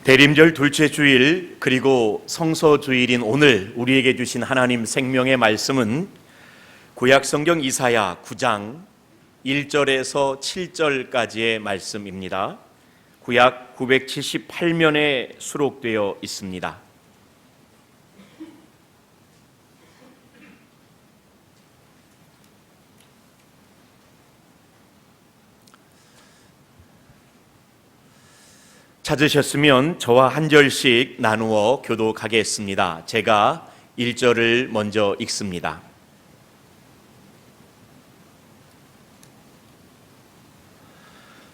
대림절 둘째 주일 그리고 성서주일인 오늘 우리에게 주신 하나님 생명의 말씀은 구약성경 이사야 9장 1절에서 7절까지의 말씀입니다. 구약 978면에 수록되어 있습니다. 찾으셨으면 저와 한 절씩 나누어 교독하겠습니다. 제가 1절을 먼저 읽습니다.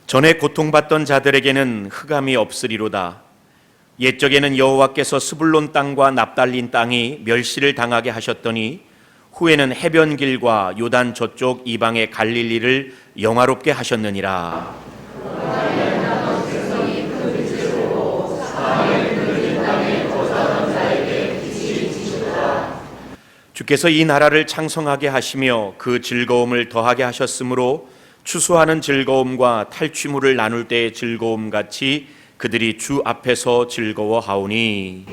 전에 고통받던 자들에게는 흑암이 없으리로다. 옛적에는 여호와께서 스불론 땅과 납달린 땅이 멸시를 당하게 하셨더니 후에는 해변길과 요단 저쪽 이방의 갈릴리를 영화롭게 하셨느니라. 주께서 이 나라를 창성하게 하시며 그 즐거움을 더하게 하셨으므로 추수하는 즐거움과 탈취물을 나눌 때의 즐거움 같이 그들이 주 앞에서 즐거워하오니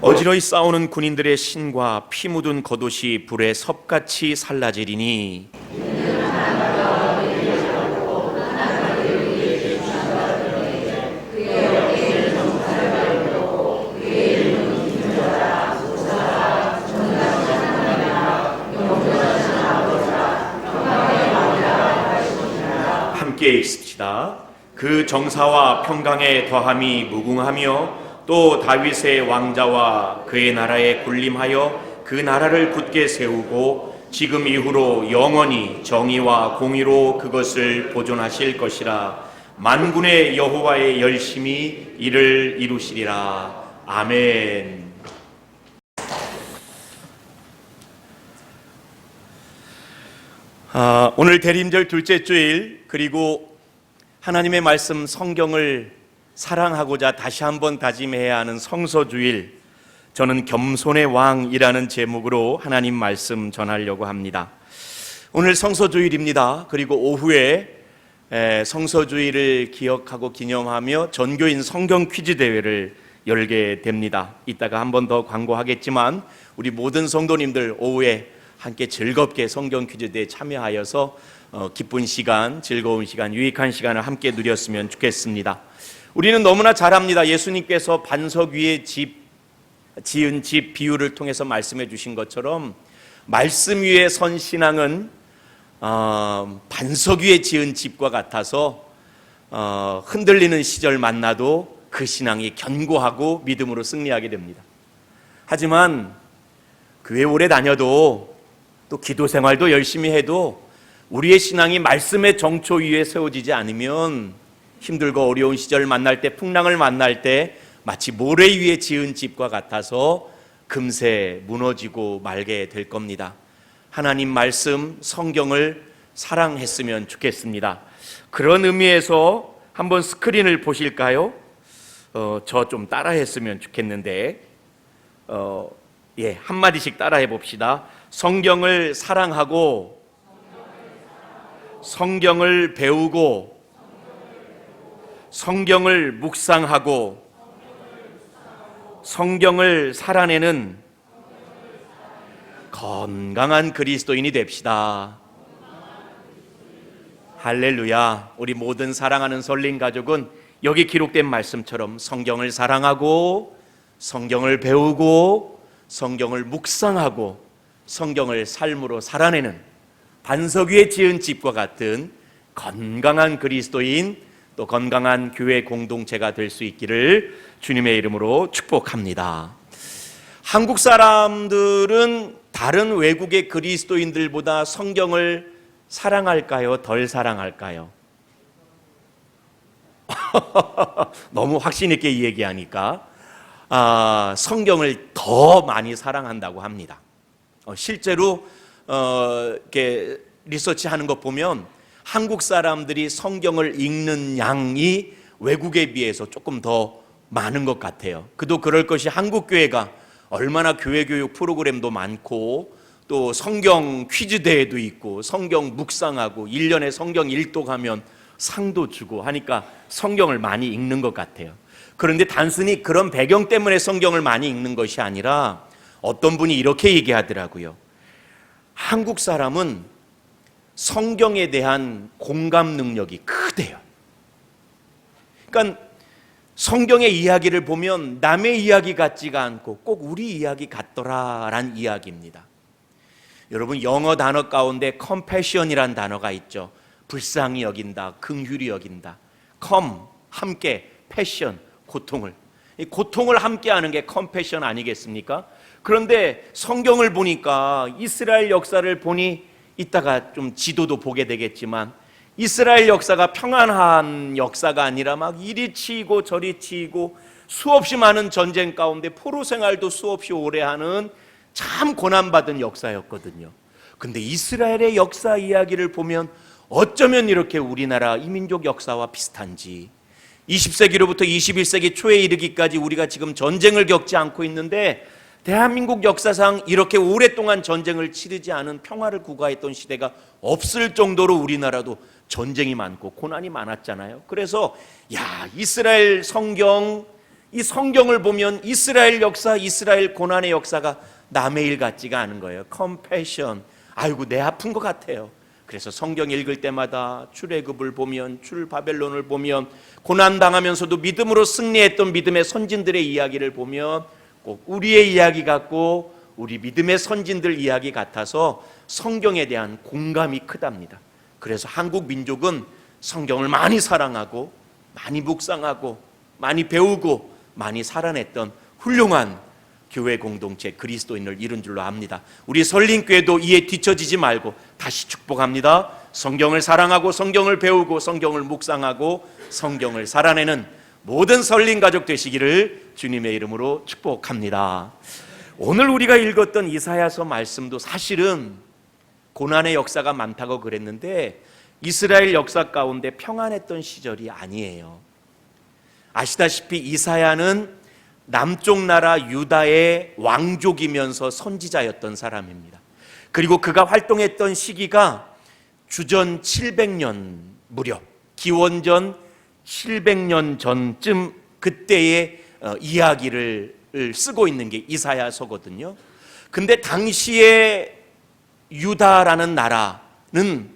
어지러이 싸우는 군인들의 신과 피 묻은 겉옷이 불에 섭같이 살라지리니 함께 읽읍시다. 그 정사와 평강의 더함이 무궁하며 또 다윗의 왕자와 그의 나라에 군림하여 그 나라를 굳게 세우고 지금 이후로 영원히 정의와 공의로 그것을 보존하실 것이라. 만군의 여호와의 열심히 이를 이루시리라. 아멘. 오늘 대림절 둘째 주일 그리고 하나님의 말씀 성경을 사랑하고자 다시 한번 다짐해야 하는 성서주일, 저는 겸손의 왕이라는 제목으로 하나님 말씀 전하려고 합니다. 오늘 성서주일입니다. 그리고 오후에 성서주일을 기억하고 기념하며 전교인 성경 퀴즈 대회를 열게 됩니다. 이따가 한 번 더 광고하겠지만 우리 모든 성도님들 오후에 함께 즐겁게 성경 퀴즈 대회에 참여하여서 기쁜 시간, 즐거운 시간, 유익한 시간을 함께 누렸으면 좋겠습니다. 우리는 너무나 잘 압니다. 예수님께서 반석 위에 지은 집 비유를 통해서 말씀해 주신 것처럼 말씀 위에 선 신앙은 반석 위에 지은 집과 같아서 흔들리는 시절 만나도 그 신앙이 견고하고 믿음으로 승리하게 됩니다. 하지만 교회 오래 다녀도 또 기도 생활도 열심히 해도 우리의 신앙이 말씀의 정초 위에 세워지지 않으면 힘들고 어려운 시절을 만날 때, 풍랑을 만날 때 마치 모래 위에 지은 집과 같아서 금세 무너지고 말게 될 겁니다. 하나님 말씀, 성경을 사랑했으면 좋겠습니다. 그런 의미에서 한번 스크린을 보실까요? 저 좀 따라했으면 좋겠는데 한마디씩 따라해 봅시다. 성경을 사랑하고 성경을 배우고 성경을 묵상하고 성경을 살아내는 건강한 그리스도인이 됩시다. 할렐루야. 우리 모든 사랑하는 설린 가족은 여기 기록된 말씀처럼 성경을 사랑하고 성경을 배우고 성경을 묵상하고 성경을 삶으로 살아내는 반석 위에 지은 집과 같은 건강한 그리스도인, 또 건강한 교회 공동체가 될 수 있기를 주님의 이름으로 축복합니다. 한국 사람들은 다른 외국의 그리스도인들보다 성경을 사랑할까요? 덜 사랑할까요? 너무 확신 있게 이 얘기하니까 성경을 더 많이 사랑한다고 합니다. 실제로 이렇게 리서치하는 것 보면 한국 사람들이 성경을 읽는 양이 외국에 비해서 조금 더 많은 것 같아요. 그도 그럴 것이 한국 교회가 얼마나 교회 교육 프로그램도 많고 또 성경 퀴즈 대회도 있고 성경 묵상하고 1년에 성경 일독하면 상도 주고 하니까 성경을 많이 읽는 것 같아요. 그런데 단순히 그런 배경 때문에 성경을 많이 읽는 것이 아니라 어떤 분이 이렇게 얘기하더라고요. 한국 사람은 성경에 대한 공감 능력이 크대요. 그러니까 성경의 이야기를 보면 남의 이야기 같지가 않고 꼭 우리 이야기 같더라라는 이야기입니다. 여러분, 영어 단어 가운데 compassion이란 단어가 있죠. 불쌍히 여긴다, 긍휼히 여긴다. come, 함께, passion, 고통을. 이 고통을 함께하는 게 compassion 아니겠습니까? 그런데 성경을 보니까 이스라엘 역사를 보니 이따가 좀 지도도 보게 되겠지만 이스라엘 역사가 평안한 역사가 아니라 막 이리 치이고 저리 치이고 수없이 많은 전쟁 가운데 포로 생활도 수없이 오래 하는 참 고난받은 역사였거든요. 근데 이스라엘의 역사 이야기를 보면 어쩌면 이렇게 우리나라 이민족 역사와 비슷한지, 20세기로부터 21세기 초에 이르기까지 우리가 지금 전쟁을 겪지 않고 있는데 대한민국 역사상 이렇게 오랫동안 전쟁을 치르지 않은 평화를 구가했던 시대가 없을 정도로 우리나라도 전쟁이 많고 고난이 많았잖아요. 그래서 이스라엘 성경, 이 성경을 보면 이스라엘 역사, 이스라엘 고난의 역사가 남의 일 같지가 않은 거예요. 컴패션, 아이고 내 아픈 것 같아요. 그래서 성경 읽을 때마다 출애굽을 보면, 출바벨론을 보면, 고난당하면서도 믿음으로 승리했던 믿음의 선진들의 이야기를 보면 꼭 우리의 이야기 같고 우리 믿음의 선진들 이야기 같아서 성경에 대한 공감이 크답니다. 그래서 한국 민족은 성경을 많이 사랑하고 많이 묵상하고 많이 배우고 많이 살아냈던 훌륭한 교회 공동체 그리스도인을 이룬 줄로 압니다. 우리 설림교회도 이에 뒤처지지 말고 다시 축복합니다. 성경을 사랑하고 성경을 배우고 성경을 묵상하고 성경을 살아내는 모든 설림 가족 되시기를 주님의 이름으로 축복합니다. 오늘 우리가 읽었던 이사야서 말씀도 사실은 고난의 역사가 많다고 그랬는데 이스라엘 역사 가운데 평안했던 시절이 아니에요. 아시다시피 이사야는 남쪽 나라 유다의 왕족이면서 선지자였던 사람입니다. 그리고 그가 활동했던 시기가 주전 700년 무렵, 기원전 700년 전쯤 그때의 이야기를 쓰고 있는 게 이사야서거든요. 근데 당시에 유다라는 나라는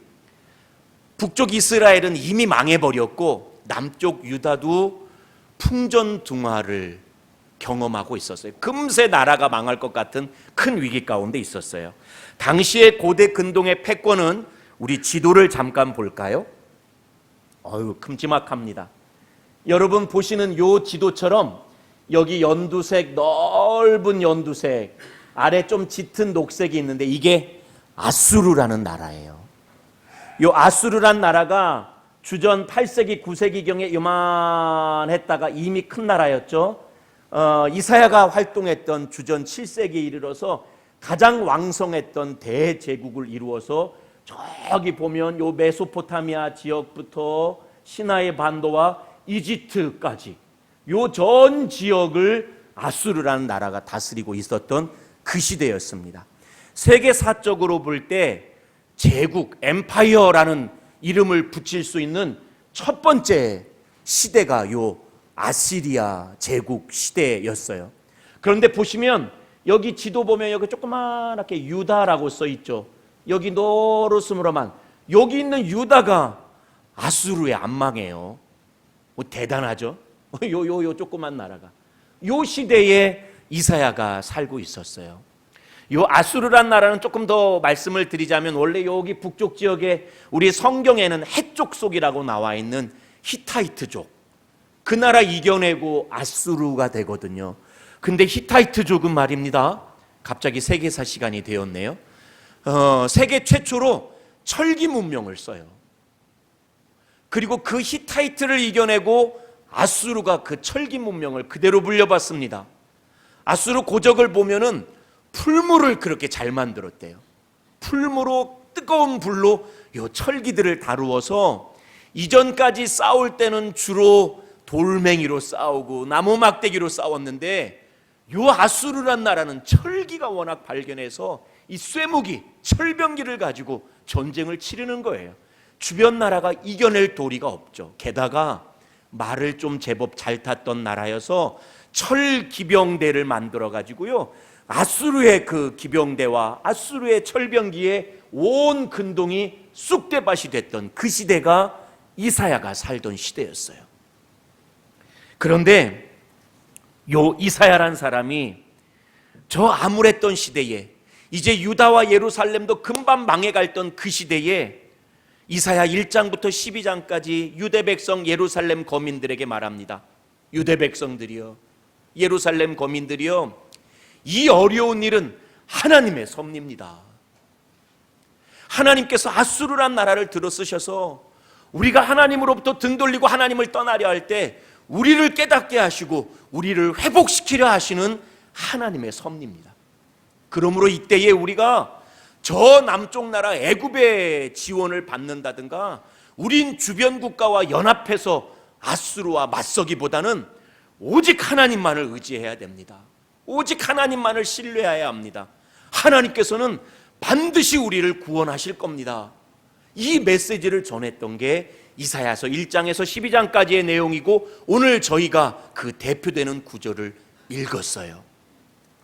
북쪽 이스라엘은 이미 망해버렸고 남쪽 유다도 풍전등화를 경험하고 있었어요. 금세 나라가 망할 것 같은 큰 위기 가운데 있었어요. 당시의 고대 근동의 패권은 우리 지도를 잠깐 볼까요? 큼지막합니다. 여러분 보시는 요 지도처럼 여기 연두색, 넓은 연두색, 아래 좀 짙은 녹색이 있는데 이게 아수르라는 나라예요. 요 아수르란 나라가 주전 8세기, 9세기경에 요만했다가 이미 큰 나라였죠. 이사야가 활동했던 주전 7세기에 이르러서 가장 왕성했던 대제국을 이루어서 저기 보면 요 메소포타미아 지역부터 시나이 반도와 이집트까지 요 전 지역을 아수르라는 나라가 다스리고 있었던 그 시대였습니다. 세계사적으로 볼 때 제국, 엠파이어라는 이름을 붙일 수 있는 첫 번째 시대가 요 아시리아 제국 시대였어요. 그런데 보시면 여기 지도 보면 여기 조그맣게 유다라고 써 있죠. 여기 노릇으로만 여기 있는 유다가 아수르의 안망이에요. 대단하죠? 요 조그만 나라가 요 시대에 이사야가 살고 있었어요. 요 아수르란 나라는 조금 더 말씀을 드리자면 원래 여기 북쪽 지역에 우리 성경에는 해족 속이라고 나와 있는 히타이트족, 그 나라 이겨내고 아수르가 되거든요. 근데 히타이트족은 말입니다, 갑자기 세계사 시간이 되었네요. 세계 최초로 철기 문명을 써요. 그리고 그 히타이트를 이겨내고 아수르가 그 철기 문명을 그대로 물려받습니다. 아수르 고적을 보면은 풀무를 그렇게 잘 만들었대요. 풀무로 뜨거운 불로 요 철기들을 다루어서 이전까지 싸울 때는 주로 돌멩이로 싸우고 나무 막대기로 싸웠는데 요 아수르란 나라는 철기가 워낙 발견해서 이 쇠무기, 철병기를 가지고 전쟁을 치르는 거예요. 주변 나라가 이겨낼 도리가 없죠. 게다가 말을 좀 제법 잘 탔던 나라여서 철 기병대를 만들어 가지고요, 아수르의 그 기병대와 아수르의 철병기에 온 근동이 쑥대밭이 됐던 그 시대가 이사야가 살던 시대였어요. 그런데 요 이사야란 사람이 저 암울했던 시대에, 이제 유다와 예루살렘도 금방 망해갈던 그 시대에 이사야 1장부터 12장까지 유대 백성 예루살렘 거민들에게 말합니다. 유대 백성들이여, 예루살렘 거민들이여, 이 어려운 일은 하나님의 섭리입니다. 하나님께서 아수르란 나라를 들어쓰셔서 우리가 하나님으로부터 등 돌리고 하나님을 떠나려 할 때 우리를 깨닫게 하시고 우리를 회복시키려 하시는 하나님의 섭리입니다. 그러므로 이때에 우리가 저 남쪽 나라 애굽의 지원을 받는다든가 우린 주변 국가와 연합해서 아수르와 맞서기보다는 오직 하나님만을 의지해야 됩니다. 오직 하나님만을 신뢰해야 합니다. 하나님께서는 반드시 우리를 구원하실 겁니다. 이 메시지를 전했던 게 이사야서 1장에서 12장까지의 내용이고, 오늘 저희가 그 대표되는 구절을 읽었어요.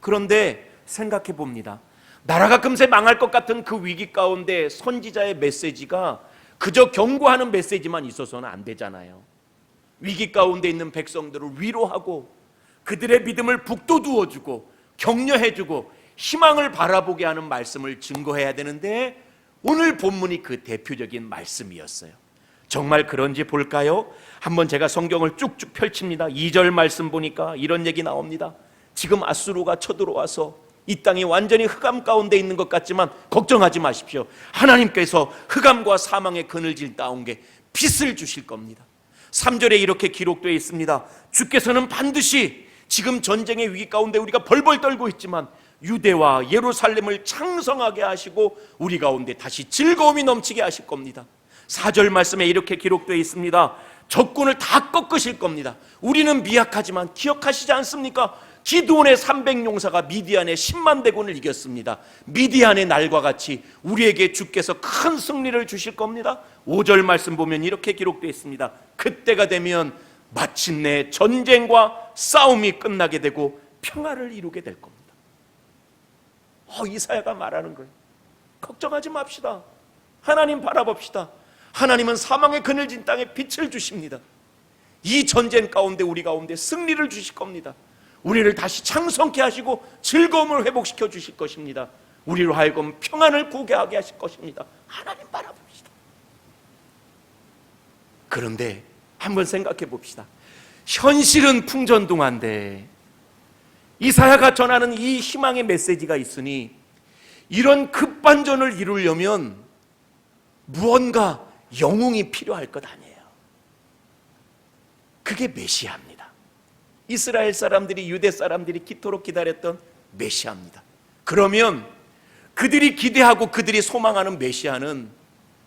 그런데 생각해 봅니다. 나라가 금세 망할 것 같은 그 위기 가운데 선지자의 메시지가 그저 경고하는 메시지만 있어서는 안 되잖아요. 위기 가운데 있는 백성들을 위로하고 그들의 믿음을 북돋우어주고 격려해주고 희망을 바라보게 하는 말씀을 증거해야 되는데, 오늘 본문이 그 대표적인 말씀이었어요. 정말 그런지 볼까요? 한번 제가 성경을 쭉쭉 펼칩니다. 2절 말씀 보니까 이런 얘기 나옵니다. 지금 아수르가 쳐들어와서 이 땅이 완전히 흑암 가운데 있는 것 같지만 걱정하지 마십시오. 하나님께서 흑암과 사망의 그늘질 가운데 빛을 주실 겁니다. 3절에 이렇게 기록되어 있습니다. 주께서는 반드시 지금 전쟁의 위기 가운데 우리가 벌벌 떨고 있지만 유대와 예루살렘을 창성하게 하시고 우리 가운데 다시 즐거움이 넘치게 하실 겁니다. 4절 말씀에 이렇게 기록되어 있습니다. 적군을 다 꺾으실 겁니다. 우리는 미약하지만 기억하시지 않습니까? 기드온의 300용사가 미디안의 10만 대군을 이겼습니다. 미디안의 날과 같이 우리에게 주께서 큰 승리를 주실 겁니다. 5절 말씀 보면 이렇게 기록되어 있습니다. 그때가 되면 마침내 전쟁과 싸움이 끝나게 되고 평화를 이루게 될 겁니다. 이사야가 말하는 거예요. 걱정하지 맙시다. 하나님 바라봅시다. 하나님은 사망의 그늘진 땅에 빛을 주십니다. 이 전쟁 가운데 우리 가운데 승리를 주실 겁니다. 우리를 다시 창성케 하시고 즐거움을 회복시켜 주실 것입니다. 우리로 하여금 평안을 구게 하게 하실 것입니다. 하나님 바라봅시다. 그런데 한번 생각해 봅시다. 현실은 풍전등화인데 이사야가 전하는 이 희망의 메시지가 있으니 이런 급반전을 이루려면 무언가 영웅이 필요할 것 아니에요. 그게 메시아입니다. 이스라엘 사람들이, 유대 사람들이 기토록 기다렸던 메시아입니다. 그러면 그들이 기대하고 그들이 소망하는 메시아는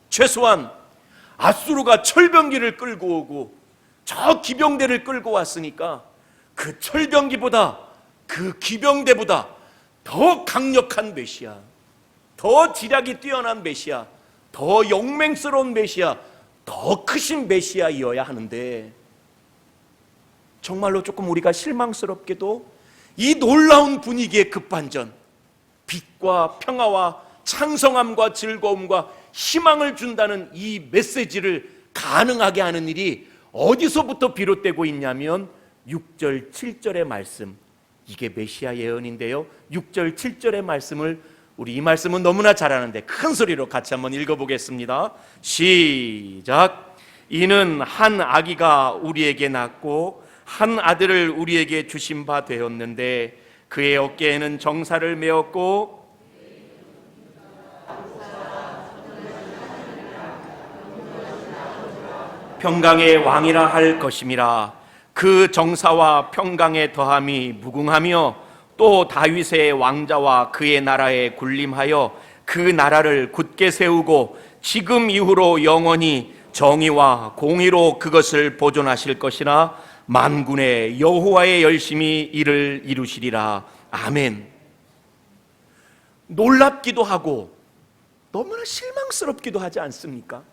최소한 아수르가 철병기를 끌고 오고 저 기병대를 끌고 왔으니까 그 철병기보다, 그 기병대보다 더 강력한 메시아, 더 지략이 뛰어난 메시아, 더 용맹스러운 메시아, 더 크신 메시아이어야 하는데, 정말로 조금 우리가 실망스럽게도 이 놀라운 분위기의 급반전, 빛과 평화와 창성함과 즐거움과 희망을 준다는 이 메시지를 가능하게 하는 일이 어디서부터 비롯되고 있냐면 6절 7절의 말씀, 이게 메시아 예언인데요. 6절 7절의 말씀을, 우리 이 말씀은 너무나 잘 아는데 큰 소리로 같이 한번 읽어보겠습니다. 시작. 이는 한 아기가 우리에게 낳고 한 아들을 우리에게 주신 바 되었는데 그의 어깨에는 정사를 메었고 평강의 왕이라 할 것임이라. 그 정사와 평강의 더함이 무궁하며 또 다윗의 왕자와 그의 나라에 군림하여 그 나라를 굳게 세우고 지금 이후로 영원히 정의와 공의로 그것을 보존하실 것이라. 만군의 여호와의 열심히 이를 이루시리라. 아멘. 놀랍기도 하고 너무나 실망스럽기도 하지 않습니까?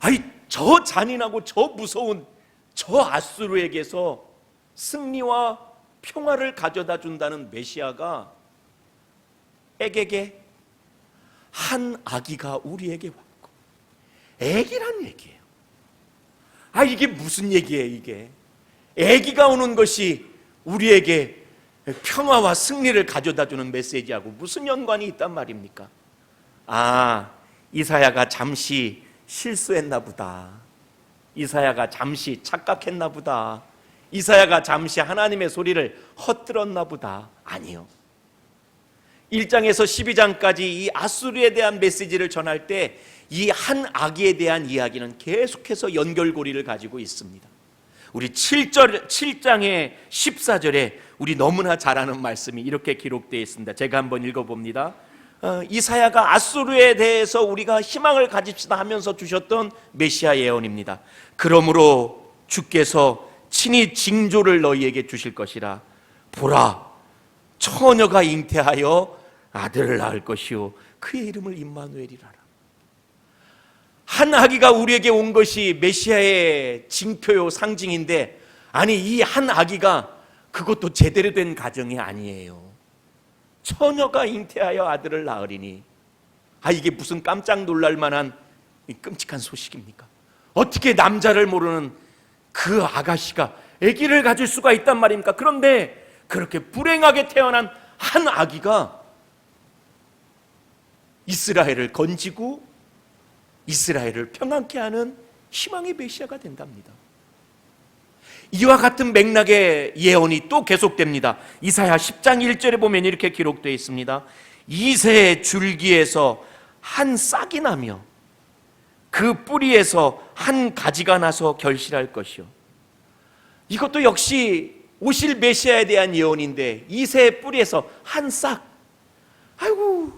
아니, 저 잔인하고 저 무서운 저 아수르에게서 승리와 평화를 가져다 준다는 메시아가 에게게 한 아기가 우리에게 왔고, 애기란 얘기예요. 아, 이게 무슨 얘기예요? 이게 애기가 오는 것이 우리에게 평화와 승리를 가져다 주는 메시지하고 무슨 연관이 있단 말입니까? 아, 이사야가 잠시 실수했나 보다. 이사야가 잠시 착각했나 보다. 이사야가 잠시 하나님의 소리를 헛들었나 보다. 아니요. 1장에서 12장까지 이 아수르에 대한 메시지를 전할 때 이 한 아기에 대한 이야기는 계속해서 연결고리를 가지고 있습니다. 우리 7장의 14절에 우리 너무나 잘 아는 말씀이 이렇게 기록되어 있습니다. 제가 한번 읽어봅니다. 이사야가 아수르에 대해서 우리가 희망을 가집시다 하면서 주셨던 메시아 예언입니다. 그러므로 주께서 친히 징조를 너희에게 주실 것이라. 보라, 처녀가 잉태하여 아들을 낳을 것이요 그의 이름을 임마누엘이라라. 한 아기가 우리에게 온 것이 메시아의 징표요 상징인데, 아니, 이 한 아기가 그것도 제대로 된 가정이 아니에요. 처녀가 잉태하여 아들을 낳으리니. 아, 이게 무슨 깜짝 놀랄 만한 끔찍한 소식입니까? 어떻게 남자를 모르는 그 아가씨가 아기를 가질 수가 있단 말입니까? 그런데 그렇게 불행하게 태어난 한 아기가 이스라엘을 건지고 이스라엘을 평안케 하는 희망의 메시아가 된답니다. 이와 같은 맥락의 예언이 또 계속됩니다. 이사야 10장 1절에 보면 이렇게 기록되어 있습니다. 이새의 줄기에서 한 싹이 나며 그 뿌리에서 한 가지가 나서 결실할 것이요. 이것도 역시 오실 메시아에 대한 예언인데, 이새의 뿌리에서 한 싹, 아이고,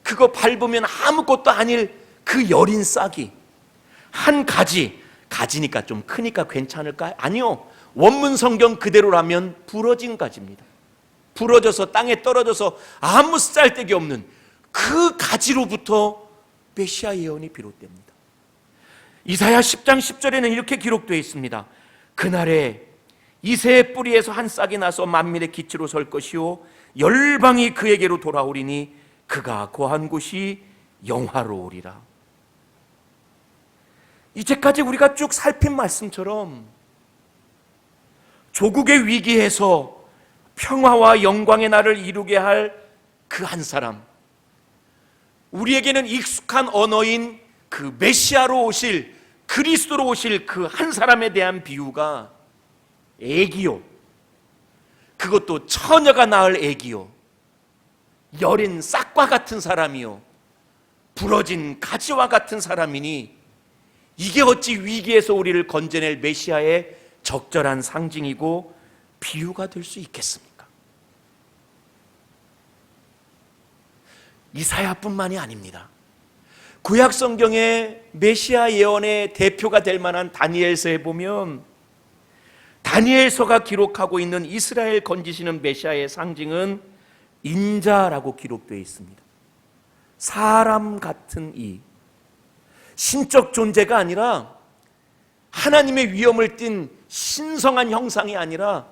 그거 밟으면 아무것도 아닐 그 여린 싹이 한 가지, 가지니까 좀 크니까 괜찮을까요? 아니요. 원문 성경 그대로라면 부러진 가지입니다. 부러져서 땅에 떨어져서 아무 쓸데기 없는 그 가지로부터 메시아 예언이 비롯됩니다. 이사야 10장 10절에는 이렇게 기록되어 있습니다. 그날에 이새의 뿌리에서 한 싹이 나서 만민의 기치로 설 것이요 열방이 그에게로 돌아오리니 그가 거한 곳이 영화로우리라. 이제까지 우리가 쭉 살핀 말씀처럼 조국의 위기에서 평화와 영광의 날을 이루게 할 그 한 사람, 우리에게는 익숙한 언어인 그 메시아로 오실, 그리스도로 오실 그 한 사람에 대한 비유가 애기요, 그것도 처녀가 낳을 애기요, 여린 싹과 같은 사람이요, 부러진 가지와 같은 사람이니, 이게 어찌 위기에서 우리를 건져낼 메시아의 적절한 상징이고 비유가 될 수 있겠습니까? 이사야뿐만이 아닙니다. 구약 성경의 메시아 예언의 대표가 될 만한 다니엘서에 보면, 다니엘서가 기록하고 있는 이스라엘 건지시는 메시아의 상징은 인자라고 기록되어 있습니다. 사람 같은 이, 신적 존재가 아니라 하나님의 위엄을 띤 신성한 형상이 아니라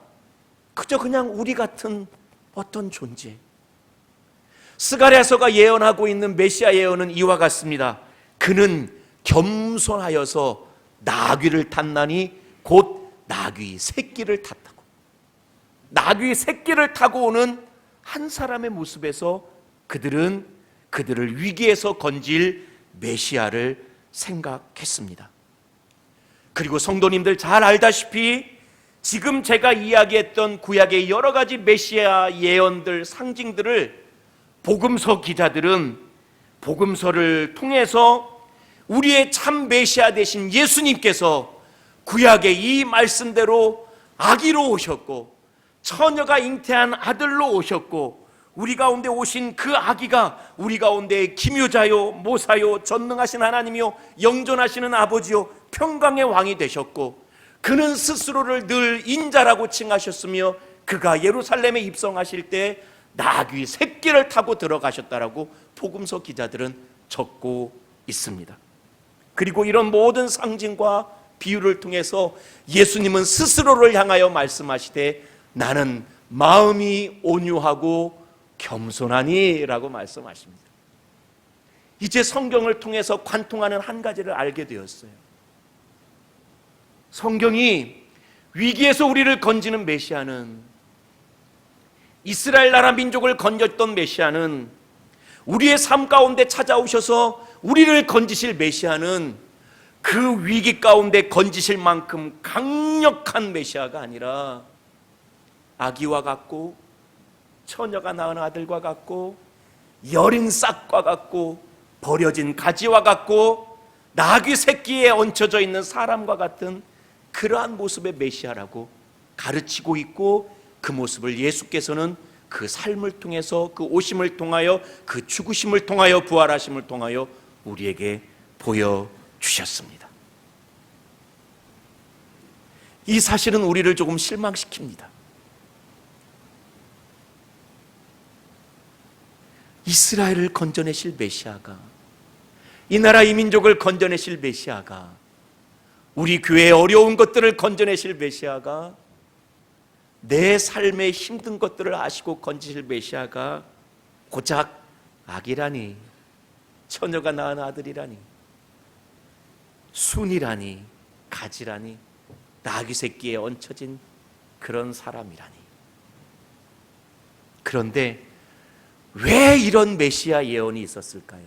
그저 그냥 우리 같은 어떤 존재. 스가랴서가 예언하고 있는 메시아 예언은 이와 같습니다. 그는 겸손하여서 나귀를 탔나니 곧 나귀 새끼를 탔다고. 나귀 새끼를 타고 오는 한 사람의 모습에서 그들은 그들을 위기에서 건질 메시아를 생각했습니다. 그리고 성도님들 잘 알다시피 지금 제가 이야기했던 구약의 여러 가지 메시아 예언들, 상징들을 복음서 기자들은 복음서를 통해서 우리의 참 메시아 되신 예수님께서 구약의 이 말씀대로 아기로 오셨고 처녀가 잉태한 아들로 오셨고, 우리 가운데 오신 그 아기가 우리 가운데 기묘자요, 모사요, 전능하신 하나님이요, 영존하시는 아버지요, 평강의 왕이 되셨고, 그는 스스로를 늘 인자라고 칭하셨으며 그가 예루살렘에 입성하실 때 나귀 새끼를 타고 들어가셨다라고 복음서 기자들은 적고 있습니다. 그리고 이런 모든 상징과 비유를 통해서 예수님은 스스로를 향하여 말씀하시되 나는 마음이 온유하고 겸손하니 라고 말씀하십니다. 이제 성경을 통해서 관통하는 한 가지를 알게 되었어요. 성경이 위기에서 우리를 건지는 메시아는, 이스라엘 나라 민족을 건졌던 메시아는, 우리의 삶 가운데 찾아오셔서 우리를 건지실 메시아는 그 위기 가운데 건지실 만큼 강력한 메시아가 아니라 아기와 같고 처녀가 낳은 아들과 같고 여린 싹과 같고 버려진 가지와 같고 나귀 새끼에 얹혀져 있는 사람과 같은 그러한 모습의 메시아라고 가르치고 있고, 그 모습을 예수께서는 그 삶을 통해서, 그 오심을 통하여, 그 죽으심을 통하여, 부활하심을 통하여 우리에게 보여주셨습니다. 이 사실은 우리를 조금 실망시킵니다. 이스라엘을 건져내실 메시아가, 이 나라 이 민족을 건져내실 메시아가, 우리 교회의 어려운 것들을 건져내실 메시아가, 내 삶의 힘든 것들을 아시고 건지실 메시아가 고작 아기라니, 처녀가 낳은 아들이라니, 순이라니, 가지라니, 나귀 새끼에 얹혀진 그런 사람이라니. 그런데 왜 이런 메시아 예언이 있었을까요?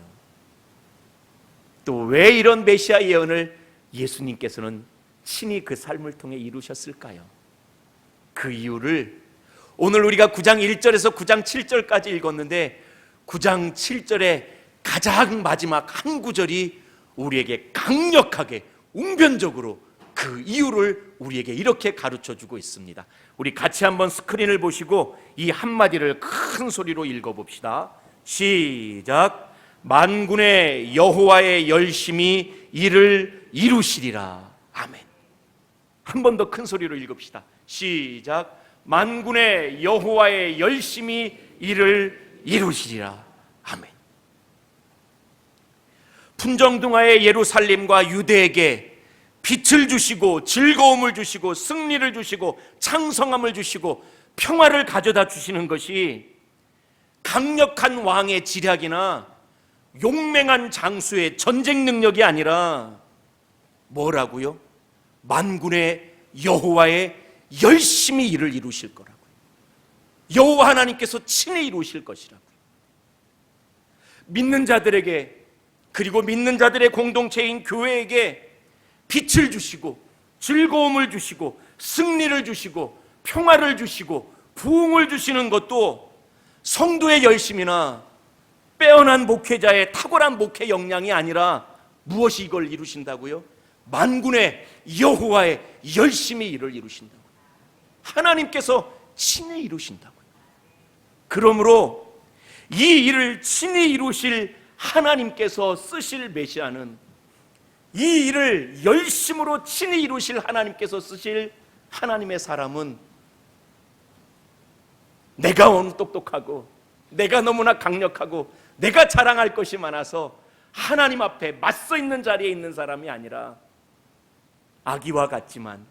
또 왜 이런 메시아 예언을 예수님께서는 친히 그 삶을 통해 이루셨을까요? 그 이유를 오늘 우리가 9장 1절에서 9장 7절까지 읽었는데, 9장 7절의 가장 마지막 한 구절이 우리에게 강력하게 웅변적으로 그 이유를 우리에게 이렇게 가르쳐주고 있습니다. 우리 같이 한번 스크린을 보시고 이 한마디를 큰 소리로 읽어봅시다. 시작. 만군의 여호와의 열심히 이를 이루시리라. 아멘. 한 번 더 큰 소리로 읽읍시다. 시작. 만군의 여호와의 열심히 이를 이루시리라. 아멘. 풍정등화의 예루살렘과 유대에게 빛을 주시고 즐거움을 주시고 승리를 주시고 창성함을 주시고 평화를 가져다 주시는 것이 강력한 왕의 지략이나 용맹한 장수의 전쟁 능력이 아니라 뭐라고요? 만군의 여호와의 열심히 일을 이루실 거라고요. 여호와 하나님께서 친히 이루실 것이라고요. 믿는 자들에게, 그리고 믿는 자들의 공동체인 교회에게 빛을 주시고 즐거움을 주시고 승리를 주시고 평화를 주시고 부흥을 주시는 것도 성도의 열심이나 빼어난 목회자의 탁월한 목회 역량이 아니라 무엇이 이걸 이루신다고요? 만군의 여호와의 열심히 일을 이루신다고요. 하나님께서 친히 이루신다고요. 그러므로 이 일을 친히 이루실 하나님께서 쓰실 메시아는, 이 일을 열심으로 친히 이루실 하나님께서 쓰실 하나님의 사람은, 내가 너무 똑똑하고 내가 너무나 강력하고 내가 자랑할 것이 많아서 하나님 앞에 맞서 있는 자리에 있는 사람이 아니라 아기와 같지만,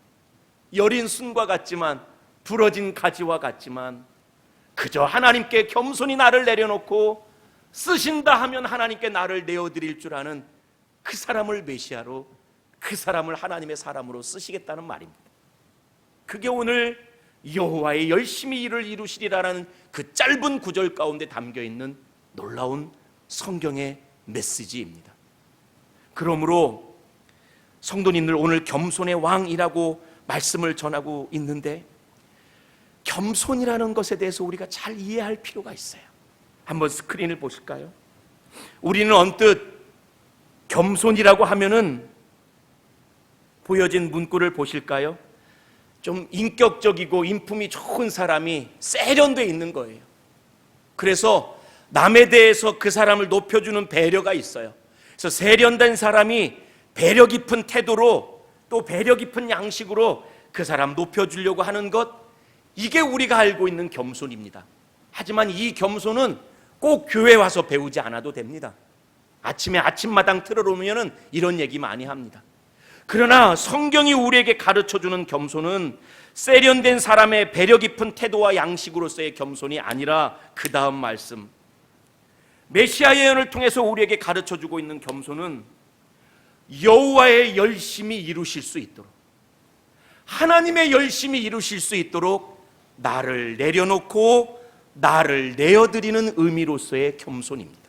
여린 순과 같지만, 부러진 가지와 같지만 그저 하나님께 겸손히 나를 내려놓고 쓰신다 하면 하나님께 나를 내어드릴 줄 아는 그 사람을 메시아로, 그 사람을 하나님의 사람으로 쓰시겠다는 말입니다. 그게 오늘 여호와의 열심히 일을 이루시리라는 그 짧은 구절 가운데 담겨있는 놀라운 성경의 메시지입니다. 그러므로 성도님들, 오늘 겸손의 왕이라고 말씀을 전하고 있는데, 겸손이라는 것에 대해서 우리가 잘 이해할 필요가 있어요. 한번 스크린을 보실까요? 우리는 언뜻 겸손이라고 하면은 보여진 문구를 보실까요? 좀 인격적이고 인품이 좋은 사람이 세련되어 있는 거예요. 그래서 남에 대해서 그 사람을 높여주는 배려가 있어요. 그래서 세련된 사람이 배려 깊은 태도로 또 배려 깊은 양식으로 그 사람 높여주려고 하는 것, 이게 우리가 알고 있는 겸손입니다. 하지만 이 겸손은 꼭 교회 와서 배우지 않아도 됩니다. 아침에 아침마당 틀어놓으면 이런 얘기 많이 합니다. 그러나 성경이 우리에게 가르쳐주는 겸손은 세련된 사람의 배려 깊은 태도와 양식으로서의 겸손이 아니라 그 다음 말씀, 메시아 예언을 통해서 우리에게 가르쳐주고 있는 겸손은 여호와의 열심히 이루실 수 있도록, 하나님의 열심히 이루실 수 있도록 나를 내려놓고 나를 내어드리는 의미로서의 겸손입니다.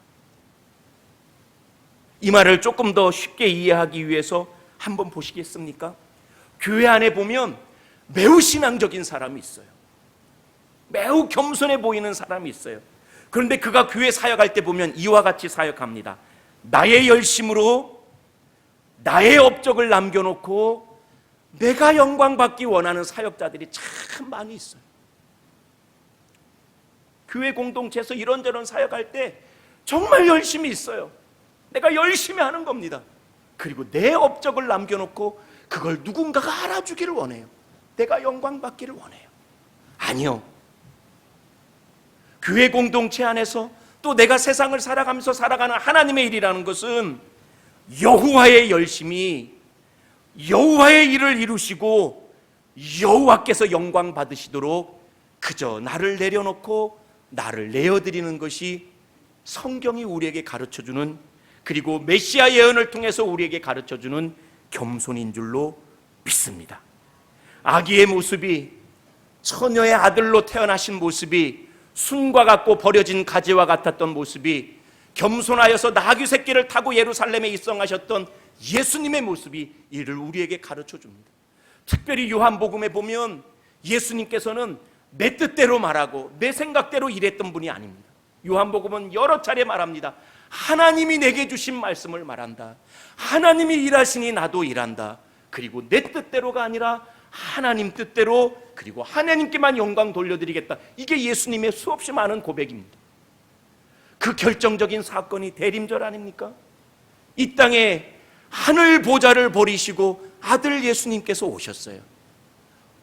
이 말을 조금 더 쉽게 이해하기 위해서 한번 보시겠습니까? 교회 안에 보면 매우 신앙적인 사람이 있어요. 매우 겸손해 보이는 사람이 있어요. 그런데 그가 교회 사역할 때 보면 이와 같이 사역합니다. 나의 열심으로 나의 업적을 남겨놓고 내가 영광받기 원하는 사역자들이 참 많이 있어요. 교회 공동체에서 이런저런 사역할 때 정말 열심히 있어요. 내가 열심히 하는 겁니다. 그리고 내 업적을 남겨놓고 그걸 누군가가 알아주기를 원해요. 내가 영광받기를 원해요. 아니요. 교회 공동체 안에서 또 내가 세상을 살아가면서 살아가는 하나님의 일이라는 것은 여호와의 열심히 여호와의 일을 이루시고 여호와께서 영광 받으시도록 그저 나를 내려놓고 나를 내어드리는 것이 성경이 우리에게 가르쳐주는, 그리고 메시아 예언을 통해서 우리에게 가르쳐주는 겸손인 줄로 믿습니다. 아기의 모습이, 처녀의 아들로 태어나신 모습이 순과 같고 버려진 가지와 같았던 모습이 겸손하여서 나귀 새끼를 타고 예루살렘에 입성하셨던 예수님의 모습이 이를 우리에게 가르쳐줍니다. 특별히 요한복음에 보면 예수님께서는 내 뜻대로 말하고 내 생각대로 일했던 분이 아닙니다. 요한복음은 여러 차례 말합니다. 하나님이 내게 주신 말씀을 말한다. 하나님이 일하시니 나도 일한다. 그리고 내 뜻대로가 아니라 하나님 뜻대로, 그리고 하나님께만 영광 돌려드리겠다. 이게 예수님의 수없이 많은 고백입니다. 그 결정적인 사건이 대림절 아닙니까? 이 땅에 하늘 보좌를 버리시고 아들 예수님께서 오셨어요.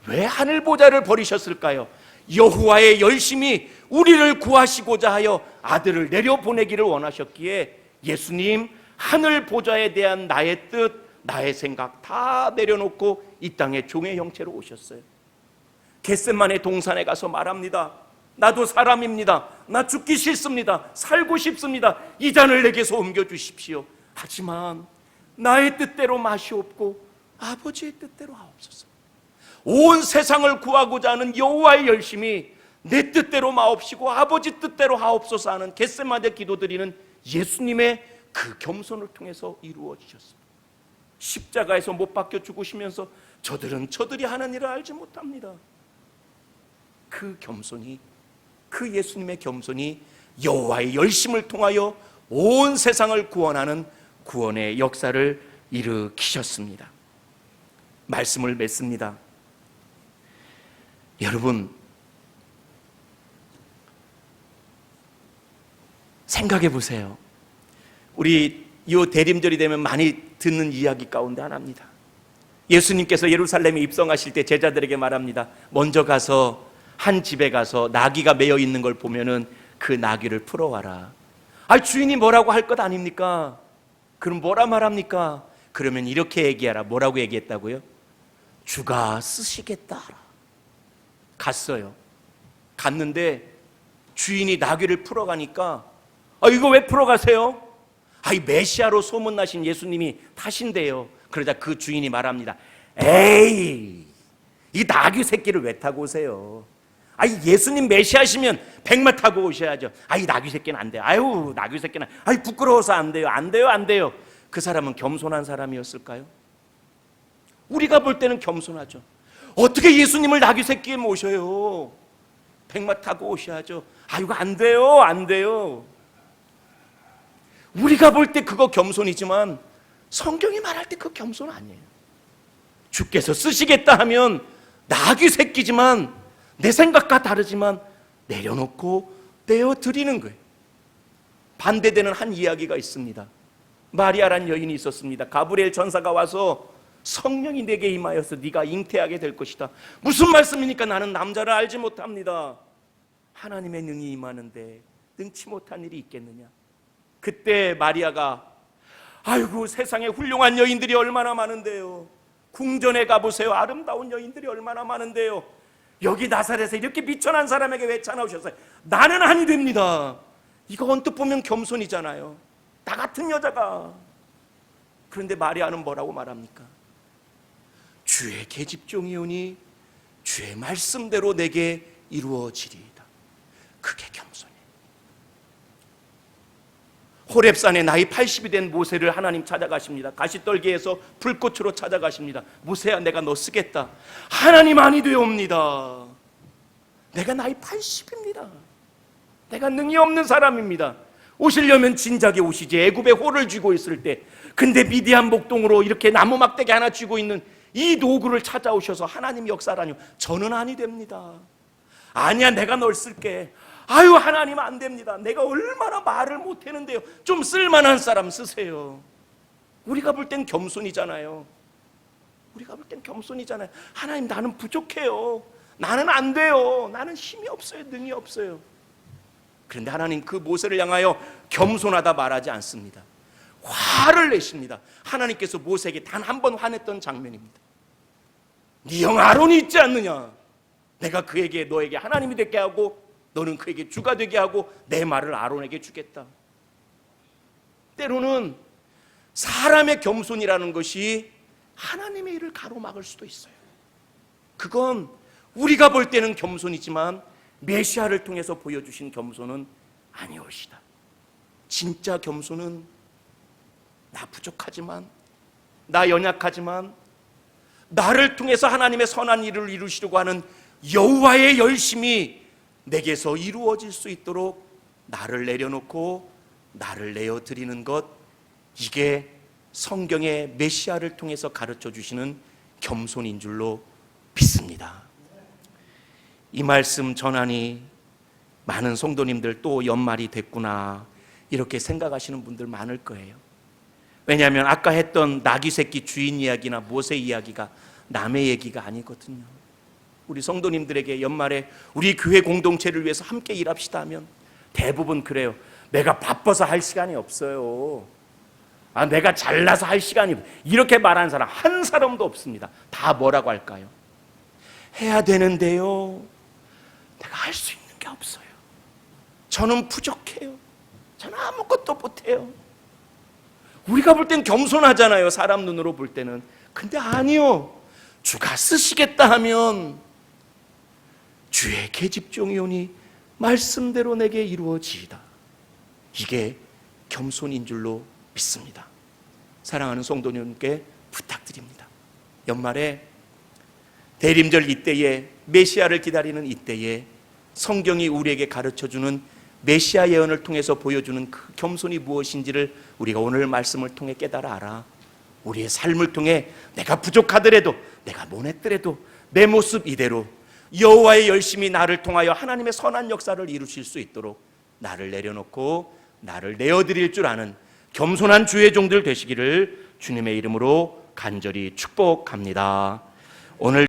왜 하늘 보좌를 버리셨을까요? 여호와의 열심히 우리를 구하시고자 하여 아들을 내려보내기를 원하셨기에 예수님 하늘 보좌에 대한 나의 뜻, 나의 생각 다 내려놓고 이 땅에 종의 형체로 오셨어요. 겟세마네 동산에 가서 말합니다. 나도 사람입니다. 나 죽기 싫습니다. 살고 싶습니다. 이 잔을 내게서 옮겨주십시오. 하지만 나의 뜻대로 마시옵고 아버지의 뜻대로 하옵소서. 온 세상을 구하고자 하는 여호와의 열심이 내 뜻대로 마옵시고 아버지 뜻대로 하옵소서 하는 겟세마네 기도드리는 예수님의 그 겸손을 통해서 이루어지셨습니다. 십자가에서 못 박혀 죽으시면서 저들은 저들이 하는 일을 알지 못합니다. 그 겸손이, 그 예수님의 겸손이 여호와의 열심을 통하여 온 세상을 구원하는 구원의 역사를 일으키셨습니다. 말씀을 맺습니다. 여러분, 생각해 보세요. 우리 이 대림절이 되면 많이 듣는 이야기 가운데 하나입니다. 예수님께서 예루살렘에 입성하실 때 제자들에게 말합니다. 먼저 가서 한 집에 가서 나귀가 매여 있는 걸 보면은 그 나귀를 풀어와라. 주인이 뭐라고 할 것 아닙니까? 그럼 뭐라 말합니까? 그러면 이렇게 얘기하라. 뭐라고 얘기했다고요? 주가 쓰시겠다. 갔어요. 갔는데 주인이 나귀를 풀어가니까 이거 왜 풀어가세요? 이 메시아로 소문나신 예수님이 타신대요. 그러자 그 주인이 말합니다. 에이, 이 나귀 새끼를 왜 타고 오세요? 예수님 메시아시면 백마 타고 오셔야죠. 이 나귀 새끼는 안 돼요. 나귀 새끼는 부끄러워서 안 돼요. 안 돼요, 안 돼요. 그 사람은 겸손한 사람이었을까요? 우리가 볼 때는 겸손하죠. 어떻게 예수님을 나귀 새끼에 모셔요? 백마 타고 오셔야죠. 이거 안 돼요, 안 돼요. 우리가 볼 때 그거 겸손이지만 성경이 말할 때 그 겸손 아니에요. 주께서 쓰시겠다 하면 나귀 새끼지만 내 생각과 다르지만 내려놓고 떼어드리는 거예요. 반대되는 한 이야기가 있습니다. 마리아란 여인이 있었습니다. 가브리엘 전사가 와서 성령이 내게 임하여서 네가 잉태하게 될 것이다. 무슨 말씀이니까? 나는 남자를 알지 못합니다. 하나님의 능이 임하는데 능치 못한 일이 있겠느냐? 그때 마리아가 아이고, 세상에 훌륭한 여인들이 얼마나 많은데요. 궁전에 가보세요. 아름다운 여인들이 얼마나 많은데요. 여기 나사렛에 이렇게 비천한 사람에게 왜 찾아오셨어요? 나는 아니 됩니다. 이거 언뜻 보면 겸손이잖아요. 나 같은 여자가. 그런데 마리아는 뭐라고 말합니까? 주의 계집종이오니 주의 말씀대로 내게 이루어지리이다. 그게 겸손이에요. 호렙산에 나이 80이 된 모세를 하나님 찾아가십니다. 가시떨기에서 불꽃으로 찾아가십니다. 모세야, 내가 너 쓰겠다. 하나님 아니 되옵니다. 내가 나이 80입니다. 내가 능이 없는 사람입니다. 오시려면 진작에 오시지. 애굽에 호를 쥐고 있을 때. 근데 미디안 목동으로 이렇게 나무 막대기 하나 쥐고 있는 이 노구를 찾아오셔서 하나님 역사라뇨. 저는 아니 됩니다. 아니야, 내가 널 쓸게. 아유, 하나님 안 됩니다. 내가 얼마나 말을 못하는데요. 좀 쓸만한 사람 쓰세요. 우리가 볼 땐 겸손이잖아요. 우리가 볼 땐 겸손이잖아요. 하나님, 나는 부족해요. 나는 안 돼요. 나는 힘이 없어요. 능이 없어요. 그런데 하나님 그 모세를 향하여 겸손하다 말하지 않습니다. 화를 내십니다. 하나님께서 모세에게 단 한 번 화냈던 장면입니다. 네 형 아론이 있지 않느냐? 내가 그에게 너에게 하나님이 되게 하고 너는 그에게 주가 되게 하고 내 말을 아론에게 주겠다. 때로는 사람의 겸손이라는 것이 하나님의 일을 가로막을 수도 있어요. 그건 우리가 볼 때는 겸손이지만 메시아를 통해서 보여주신 겸손은 아니오시다. 진짜 겸손은 나 부족하지만, 나 연약하지만 나를 통해서 하나님의 선한 일을 이루시려고 하는 여호와의 열심이 내게서 이루어질 수 있도록 나를 내려놓고 나를 내어드리는 것, 이게 성경의 메시아를 통해서 가르쳐 주시는 겸손인 줄로 믿습니다. 이 말씀 전하니 많은 성도님들 또 연말이 됐구나 이렇게 생각하시는 분들 많을 거예요. 왜냐하면 아까 했던 나귀 새끼 주인 이야기나 모세 이야기가 남의 얘기가 아니거든요. 우리 성도님들에게 연말에 우리 교회 공동체를 위해서 함께 일합시다 하면 대부분 그래요. 내가 바빠서 할 시간이 없어요. 내가 잘나서 할 시간이 없어요. 이렇게 말하는 사람 한 사람도 없습니다. 다 뭐라고 할까요? 해야 되는데요, 내가 할 수 있는 게 없어요. 저는 부족해요. 저는 아무것도 못해요. 우리가 볼 땐 겸손하잖아요. 사람 눈으로 볼 때는. 근데 아니요. 주가 쓰시겠다 하면 주의 계집종이오니 말씀대로 내게 이루어지이다. 이게 겸손인 줄로 믿습니다. 사랑하는 성도님께 부탁드립니다. 연말에 대림절 이때에, 메시아를 기다리는 이때에 성경이 우리에게 가르쳐주는 메시아 예언을 통해서 보여주는 그 겸손이 무엇인지를 우리가 오늘 말씀을 통해 깨달아 알아. 우리의 삶을 통해 내가 부족하더라도, 내가 못했더라도 내 모습 이대로 여호와의 열심히 나를 통하여 하나님의 선한 역사를 이루실 수 있도록 나를 내려놓고 나를 내어드릴 줄 아는 겸손한 주의 종들 되시기를 주님의 이름으로 간절히 축복합니다. 오늘